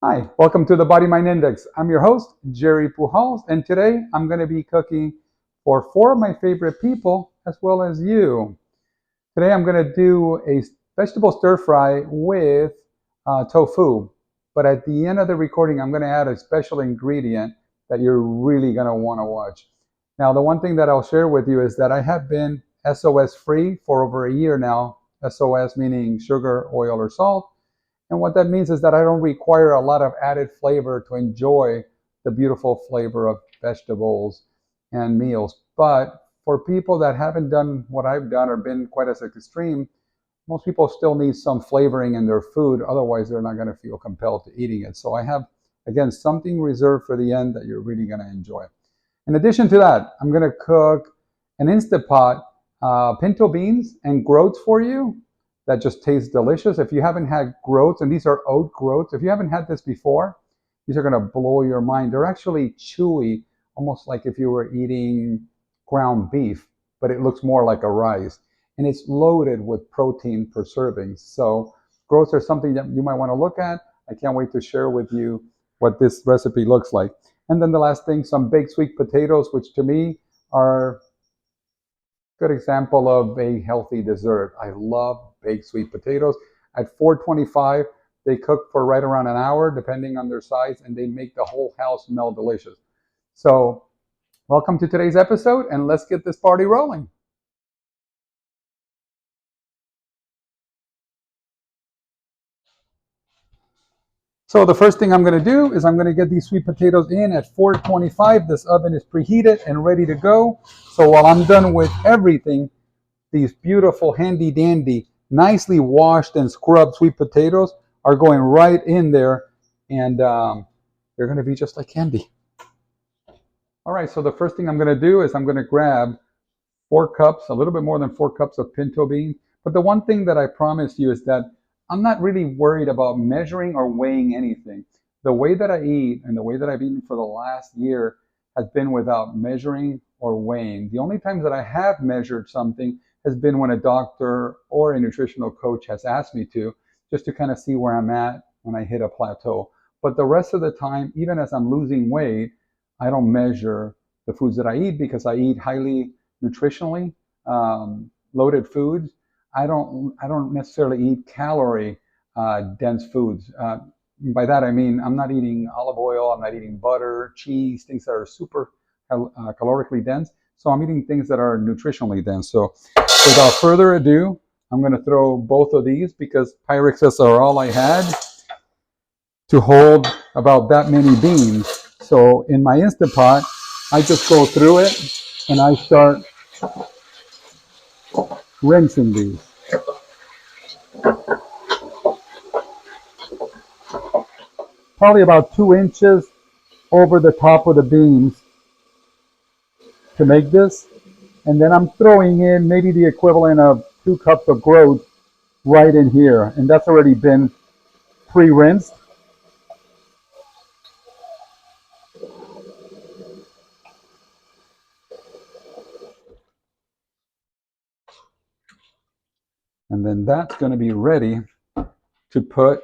Hi, welcome to the Body Mind Index. I'm your host, Jerry Pujals, and today I'm going to be cooking for four of my favorite people as well as you. Today I'm going to do a vegetable stir fry with tofu, but at the end of the recording, I'm going to add a special ingredient that you're really going to want to watch. Now, the one thing that I'll share with you is that I have been SOS free for over a year now. SOS meaning sugar, oil, or salt. And what that means is that I don't require a lot of added flavor to enjoy the beautiful flavor of vegetables and meals. But for people that haven't done what I've done or been quite as extreme, most people still need some flavoring in their food. Otherwise, they're not going to feel compelled to eating it. So I have, again, something reserved for the end that you're really going to enjoy. In addition to that, I'm going to cook an Instapot pinto beans and groats for you that just taste delicious. If you haven't had groats, and these are oat groats, if you haven't had this before, these are going to blow your mind. They're actually chewy, almost like if you were eating ground beef, but it looks more like a rice. And it's loaded with protein per serving. So groats are something that you might want to look at. I can't wait to share with you what this recipe looks like. And then the last thing, some baked sweet potatoes, which to me are good example of a healthy dessert. I love baked sweet potatoes. At 425, they cook for right around an hour, depending on their size, and they make the whole house smell delicious. So, welcome to today's episode, and let's get this party rolling. So the first thing I'm going to do is I'm going to get these sweet potatoes in at 425. This oven is preheated and ready to go. So while I'm done with everything, these beautiful, handy dandy, nicely washed and scrubbed sweet potatoes are going right in there, and they're going to be just like candy. All right, so the first thing I'm going to do is I'm going to grab 4 cups, a little bit more than 4 cups of pinto beans. But the one thing that I promise you is that I'm not really worried about measuring or weighing anything. The way that I eat and the way that I've eaten for the last year has been without measuring or weighing. The only times that I have measured something has been when a doctor or a nutritional coach has asked me to, just to kind of see where I'm at when I hit a plateau. But the rest of the time, even as I'm losing weight, I don't measure the foods that I eat because I eat highly nutritionally loaded foods. I don't necessarily eat calorie dense foods. By that I mean I'm not eating olive oil, I'm not eating butter, cheese, things that are super calorically dense. So I'm eating things that are nutritionally dense. So without further ado, I'm going to throw both of these because Pyrex are all I had to hold about that many beans. So in my Instant Pot, I just go through it and I start rinsing these. Probably about 2 inches over the top of the beans to make this. And then I'm throwing in maybe the equivalent of 2 cups of groats right in here. And that's already been pre-rinsed. And then that's going to be ready to put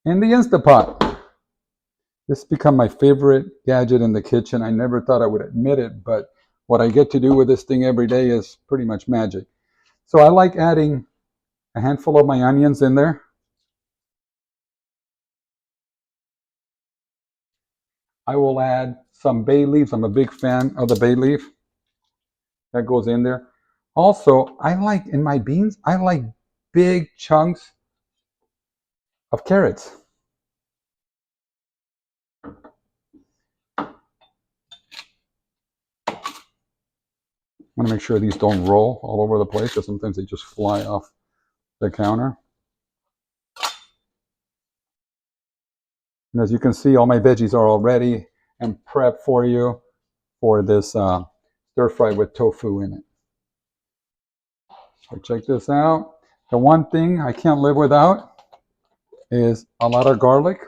in the Instant Pot. This has become my favorite gadget in the kitchen. I never thought I would admit it, but what I get to do with this thing every day is pretty much magic. So I like adding a handful of my onions in there. I will add some bay leaves. I'm a big fan of the bay leaf. That goes in there. Also, I like in my beans, I like big chunks of carrots. I want to make sure these don't roll all over the place because sometimes they just fly off the counter. And as you can see, all my veggies are all ready and prepped for you for this stir fry with tofu in it. So check this out. The one thing I can't live without is a lot of garlic.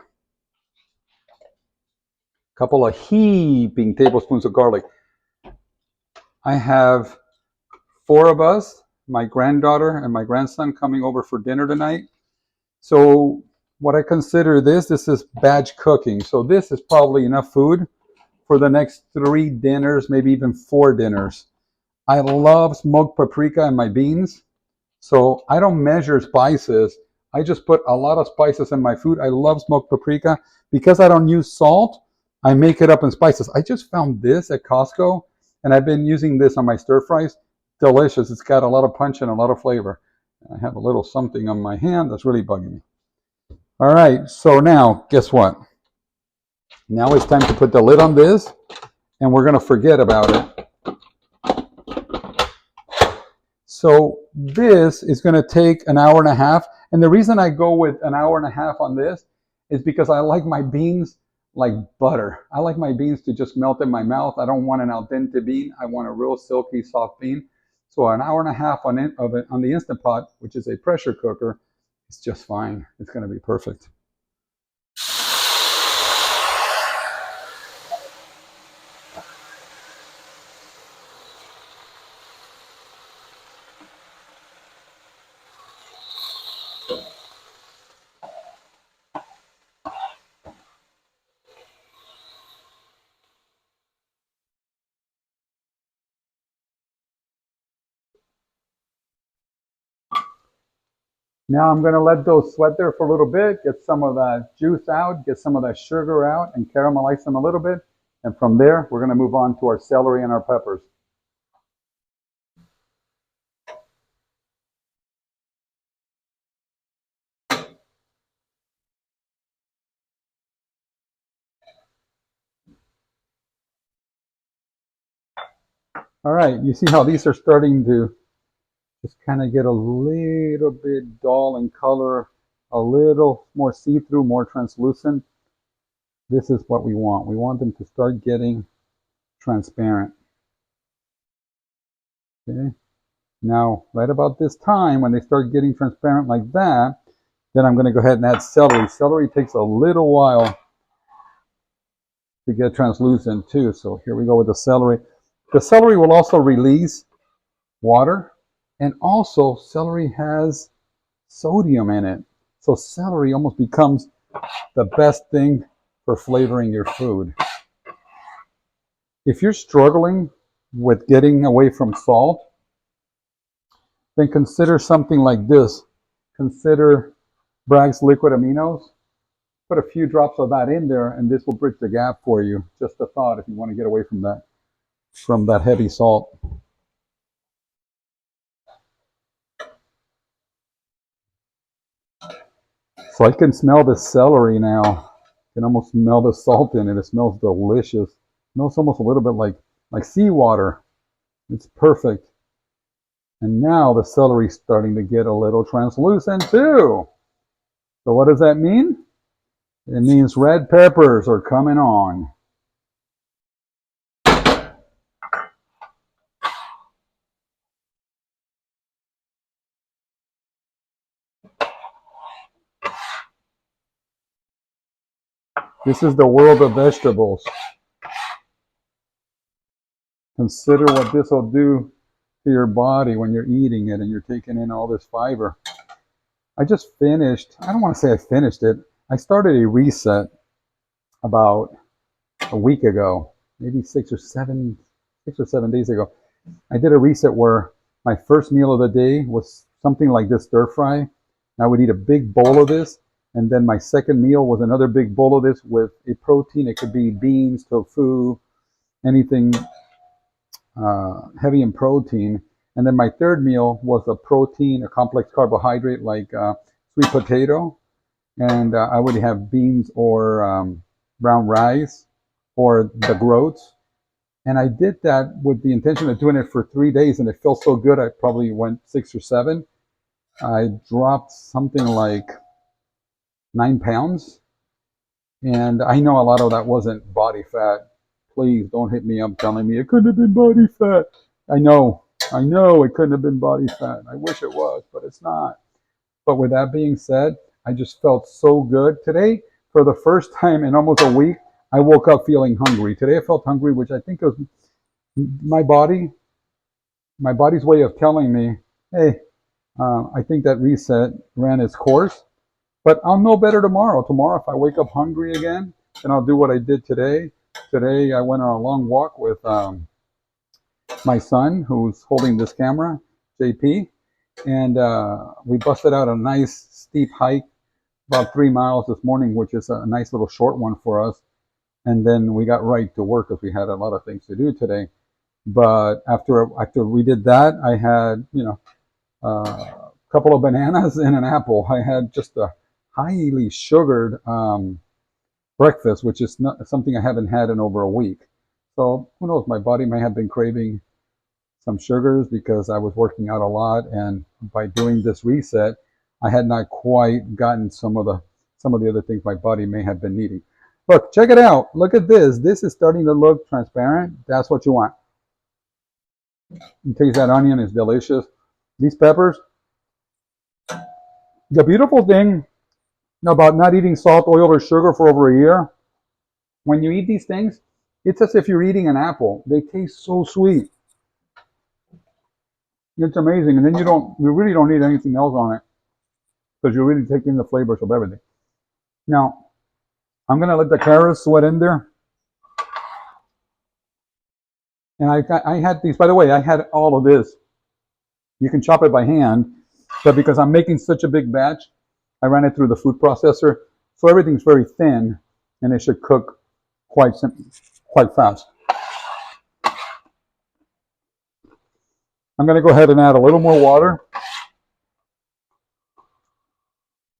A couple of heaping tablespoons of garlic. I have 4 of us, my granddaughter and my grandson, coming over for dinner tonight. So what I consider this is batch cooking. So this is probably enough food for the next 3 dinners, maybe even 4 dinners. I love smoked paprika in my beans. So I don't measure spices. I just put a lot of spices in my food. I love smoked paprika. Because I don't use salt, I make it up in spices. I just found this at Costco, and I've been using this on my stir fries. Delicious. It's got a lot of punch and a lot of flavor. I have a little something on my hand that's really bugging me. All right, so now, guess what? Now it's time to put the lid on this, and we're going to forget about it. So this is going to take an hour and a half. And the reason I go with an hour and a half on this is because I like my beans like butter. I like my beans to just melt in my mouth. I don't want an al dente bean. I want a real silky, soft bean. So an hour and a half on it on the Instant Pot, which is a pressure cooker, is just fine. It's going to be perfect. Now I'm going to let those sweat there for a little bit, get some of that juice out, get some of that sugar out, and caramelize them a little bit. And from there, we're going to move on to our celery and our peppers. All right, you see how these are starting to just kind of get a little bit dull in color, a little more see-through, more translucent. This is what we want. We want them to start getting transparent. Okay. Now, right about this time, when they start getting transparent like that, then I'm going to go ahead and add celery. Celery takes a little while to get translucent too. So here we go with the celery. The celery will also release water, and also celery has sodium in it. So celery almost becomes the best thing for flavoring your food. If you're struggling with getting away from salt, then consider something like this. Consider Bragg's liquid aminos. Put a few drops of that in there, and this will bridge the gap for you. Just a thought if you want to get away from that heavy salt. So I can smell the celery now. I can almost smell the salt in it. It smells delicious. It smells almost a little bit like seawater. It's perfect. And now the celery's starting to get a little translucent too. So what does that mean? It means red peppers are coming on. This is the world of vegetables. Consider what this will do to your body when you're eating it and you're taking in all this fiber. I just finished, I don't want to say I finished it. I started a reset about a week ago, maybe 6 or 7 days ago. I did a reset where my first meal of the day was something like this stir fry. I would eat a big bowl of this, and then my second meal was another big bowl of this with a protein. It could be beans, tofu, anything heavy in protein. And then my third meal was a protein, a complex carbohydrate like sweet potato. And I would have beans or brown rice or the groats. And I did that with the intention of doing it for 3 days, and it felt so good, I probably went 6 or 7. I dropped something like 9 pounds. And I know a lot of that wasn't body fat. Please don't hit me up telling me it couldn't have been body fat. I know it couldn't have been body fat. I wish it was, but it's not. But with that being said, I just felt so good. Today, for the first time in almost a week, I woke up feeling hungry. Today I felt hungry, which I think was my body's way of telling me, hey, I think that reset ran its course. But I'll know better tomorrow. Tomorrow, if I wake up hungry again, then I'll do what I did today. Today, I went on a long walk with my son, who's holding this camera, JP, and we busted out a nice steep hike, about 3 miles this morning, which is a nice little short one for us. And then we got right to work because we had a lot of things to do today. But after we did that, I had a couple of bananas and an apple. I had just a highly sugared breakfast, which is not something I haven't had in over a week. So who knows? My body may have been craving some sugars because I was working out a lot, and by doing this reset, I had not quite gotten some of the other things my body may have been needing. Look, check it out. Look at this. This is starting to look transparent. That's what you want. You taste that onion is delicious. These peppers. The beautiful thing about not eating salt, oil, or sugar for over a year, when you eat these things, it's as if you're eating an apple. They taste so sweet. It's amazing. And then you really don't need anything else on it because you're really taking the flavors of everything. Now, I'm going to let the carrots sweat in there. And I had these, by the way, I had all of this. You can chop it by hand, but because I'm making such a big batch, I ran it through the food processor. So everything's very thin, and it should cook quite fast. I'm going to go ahead and add a little more water.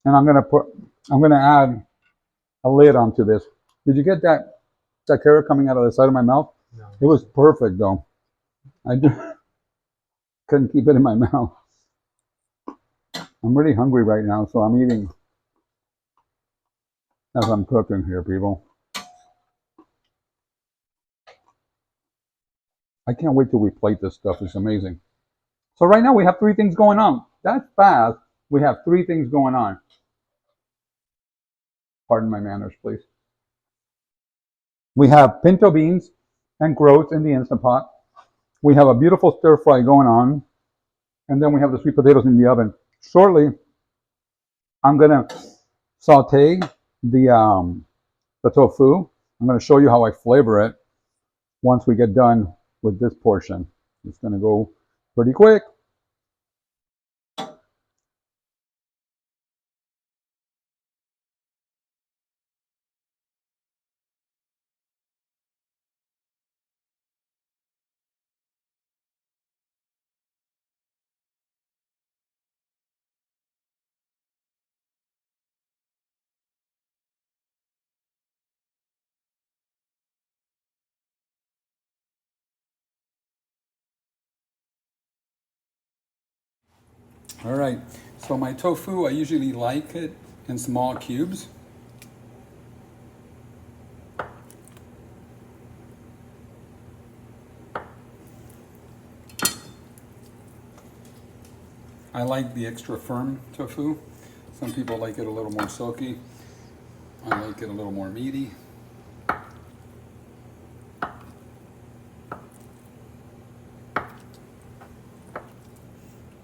And I'm going to add a lid onto this. Did you get that carrot coming out of the side of my mouth? No. It was perfect though. I couldn't keep it in my mouth. I'm really hungry right now, so I'm eating as I'm cooking here, people. I can't wait till we plate this stuff. It's amazing. So right now we have 3 things going on. That's fast. We have 3 things going on. Pardon my manners, please. We have pinto beans and groats in the Instant Pot. We have a beautiful stir fry going on. And then we have the sweet potatoes in the oven. Shortly, I'm going to saute the tofu. I'm going to show you how I flavor it once we get done with this portion. It's going to go pretty quick. All right, so my tofu, I usually like it in small cubes. I like the extra firm tofu. Some people like it a little more silky. I like it a little more meaty.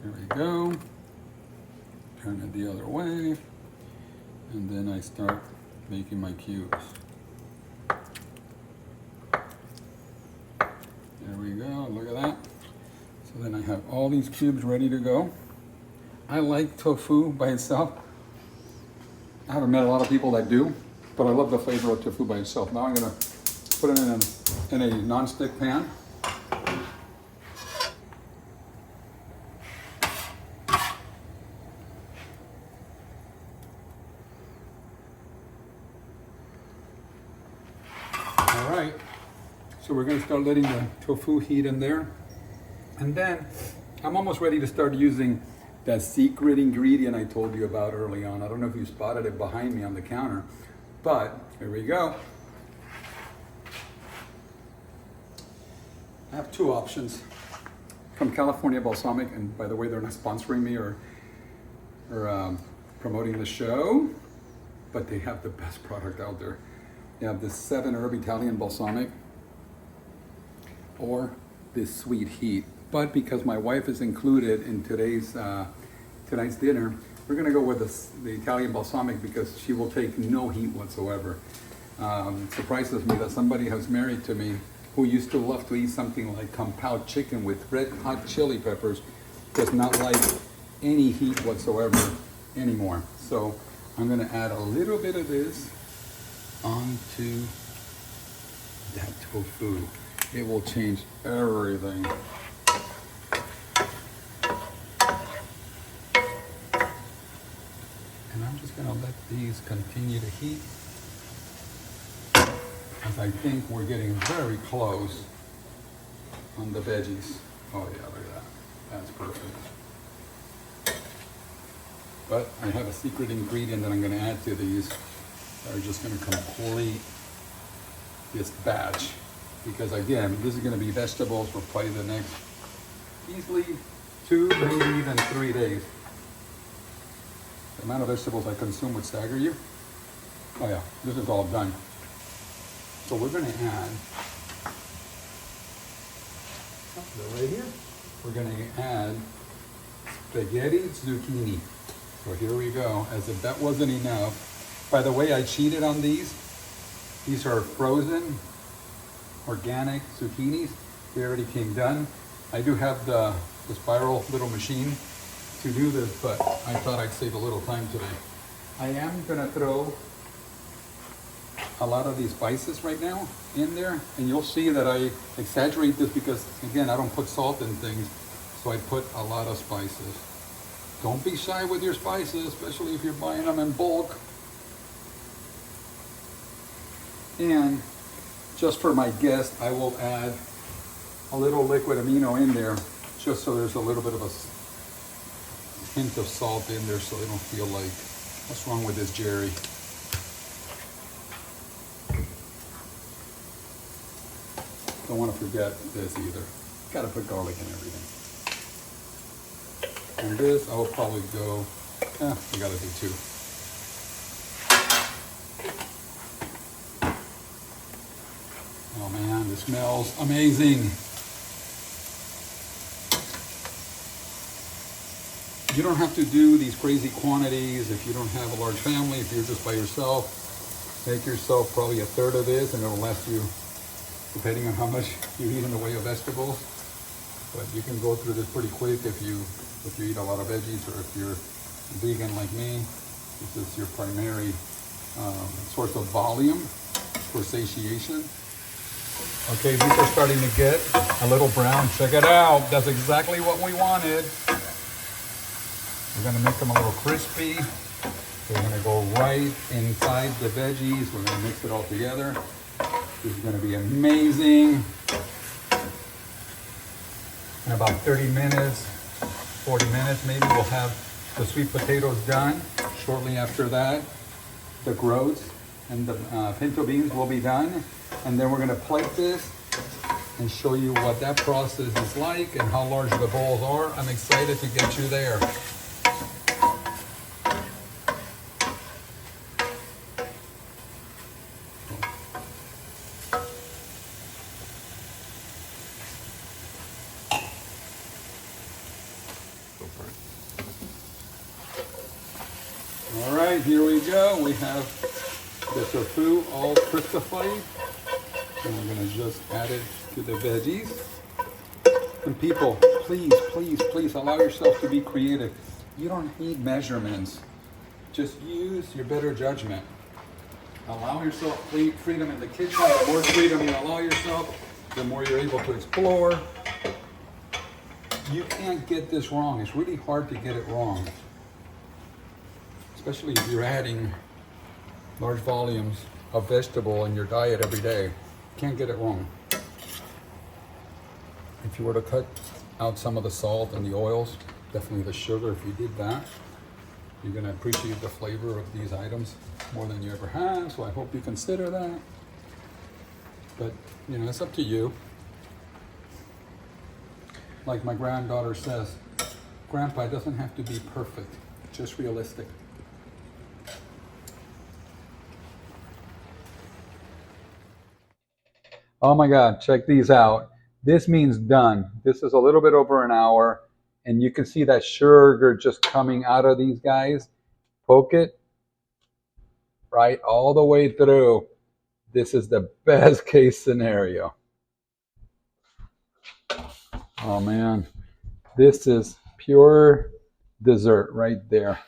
There we go. Turn it the other way. And then I start making my cubes. There we go, look at that. So then I have all these cubes ready to go. I like tofu by itself. I haven't met a lot of people that do, but I love the flavor of tofu by itself. Now I'm gonna put it in a non-stick pan. All right, so we're gonna start letting the tofu heat in there. And then I'm almost ready to start using that secret ingredient I told you about early on. I don't know if you spotted it behind me on the counter, but here we go. I have 2 options from California Balsamic, and by the way, they're not sponsoring me or promoting the show, but they have the best product out there. They have this 7-herb Italian balsamic or this sweet heat. But because my wife is included in today's dinner, We're gonna go with the Italian balsamic because she will take no heat whatsoever. It surprises me that somebody who's married to me who used to love to eat something like kung pao chicken with red hot chili peppers does not like any heat whatsoever anymore. So I'm gonna add a little bit of this onto that tofu. It will change everything. And I'm just gonna let these continue to heat, as I think we're getting very close on the veggies. Oh yeah, look at that. That's perfect. But I have a secret ingredient that I'm gonna add to these that are just gonna complete this batch. Because again, this is gonna be vegetables for probably the next easily 2, maybe even 3 days. The amount of vegetables I consume would stagger you. Oh yeah, this is all done. So we're gonna add, right here, we're gonna add spaghetti zucchini. So here we go, as if that wasn't enough. By the way, I cheated on these. These are frozen, organic zucchinis. They already came done. I do have the spiral little machine to do this, but I thought I'd save a little time today. I am gonna throw a lot of these spices right now in there, and you'll see that I exaggerate this because, again, I don't put salt in things, so I put a lot of spices. Don't be shy with your spices, especially if you're buying them in bulk. And just for my guest, I will add a little liquid amino in there, just so there's a little bit of a hint of salt in there so they don't feel like, what's wrong with this Jerry? Don't want to forget this either. Gotta put garlic in everything. And this, I will probably go, we gotta do 2. Oh man, this smells amazing. You don't have to do these crazy quantities if you don't have a large family. If you're just by yourself, make yourself probably a third of this and it'll last you, depending on how much you eat in the way of vegetables. But you can go through this pretty quick if you eat a lot of veggies, or if you're vegan like me. This is your primary source of volume for satiation. Okay, these are starting to get a little brown. Check it out. That's exactly what we wanted. We're gonna make them a little crispy. They're gonna go right inside the veggies. We're gonna mix it all together. This is gonna be amazing. In about 30 minutes, 40 minutes maybe, we'll have the sweet potatoes done. Shortly after that, the groats and the pinto beans will be done. And then we're gonna plate this and show you what that process is like and how large the bowls are. I'm excited to get you there. All right, here we go. We have the tofu all crucified. And I'm gonna just add it to the veggies. And people, please, please, please allow yourself to be creative. You don't need measurements. Just use your better judgment. Allow yourself freedom in the kitchen. The more freedom you allow yourself, the more you're able to explore. You can't get this wrong. It's really hard to get it wrong. Especially if you're adding large volumes of vegetable in your diet every day. Can't get it wrong. If you were to cut out some of the salt and the oils, definitely the sugar, if you did that, you're gonna appreciate the flavor of these items more than you ever have, so I hope you consider that. But, you know, it's up to you. Like my granddaughter says, Grandpa, it doesn't have to be perfect, just realistic. Oh my God, check these out. This means done. This is a little bit over an hour, and you can see that sugar just coming out of these guys. Poke it right all the way through. This is the best case scenario. Oh man, this is pure dessert right there.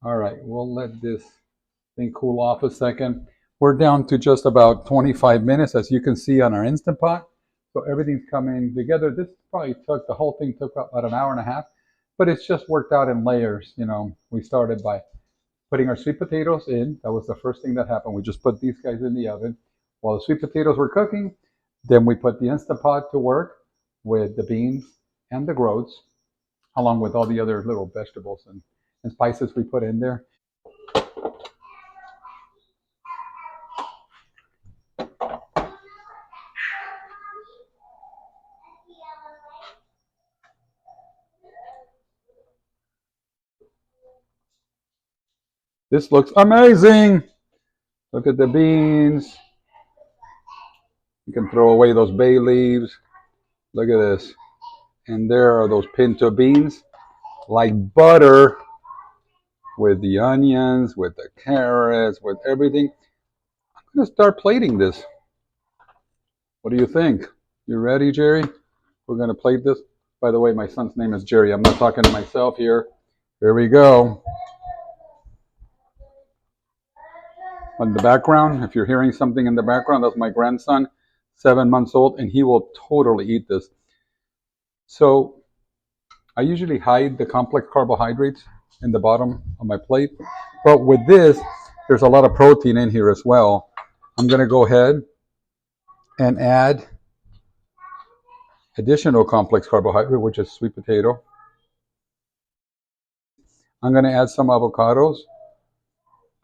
All right, we'll let this thing cool off a second. We're down to just about 25 minutes, as you can see on our Instant Pot. So everything's coming together. This probably took, the whole thing took about an hour and a half, but it's just worked out in layers. You know, we started by putting our sweet potatoes in. That was the first thing that happened. We just put these guys in the oven. While the sweet potatoes were cooking, then we put the Instant Pot to work with the beans and the groats, along with all the other little vegetables and spices we put in there. This looks amazing. Look at the beans. You can throw away those bay leaves. Look at this. And there are those pinto beans, like butter, with the onions, with the carrots, with everything. I'm going to start plating this. What do you think? You ready, Jerry? We're going to plate this. By the way, my son's name is Jerry. I'm not talking to myself here. Here we go. In the background, if you're hearing something in the background, that's my grandson, 7 months old, and he will totally eat this. So I usually hide the complex carbohydrates in the bottom of my plate, but with this, there's a lot of protein in here as well. I'm going to go ahead and add additional complex carbohydrate, which is sweet potato. I'm going to add some avocados,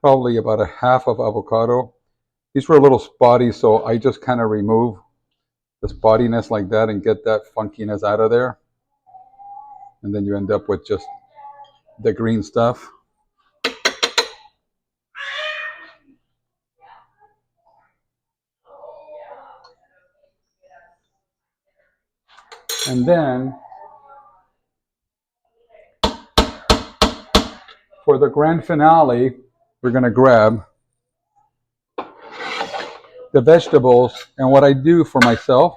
probably about a half of avocado. These were a little spotty, so I just kind of remove the spottiness like that and get that funkiness out of there. And then you end up with just the green stuff. And then for the grand finale, we're going to grab the vegetables. And what I do for myself,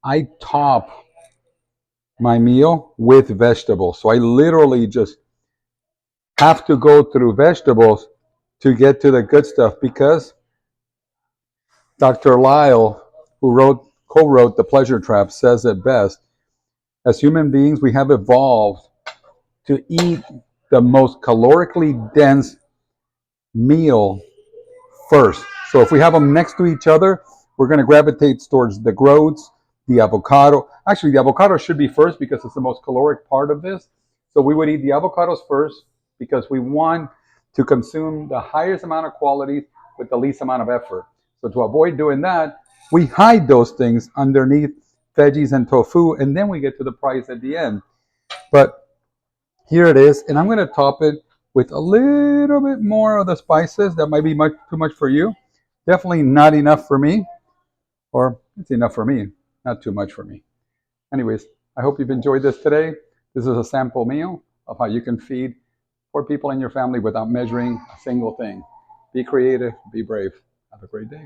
I top my meal with vegetables. So I literally just have to go through vegetables to get to the good stuff, because Dr. Lyle, who co-wrote The Pleasure Trap, says it best. As human beings, we have evolved to eat the most calorically dense meal first. So if we have them next to each other, we're going to gravitate towards the groats, the avocado. Actually, the avocado should be first because it's the most caloric part of this. So we would eat the avocados first because we want to consume the highest amount of quality with the least amount of effort. So to avoid doing that, we hide those things underneath veggies and tofu, and then we get to the price at the end. But here it is, and I'm going to top it with a little bit more of the spices. That might be too much for you. Definitely not enough for me, or it's enough for me, not too much for me. Anyways, I hope you've enjoyed this today. This is a sample meal of how you can feed 4 people in your family without measuring a single thing. Be creative, be brave. Have a great day.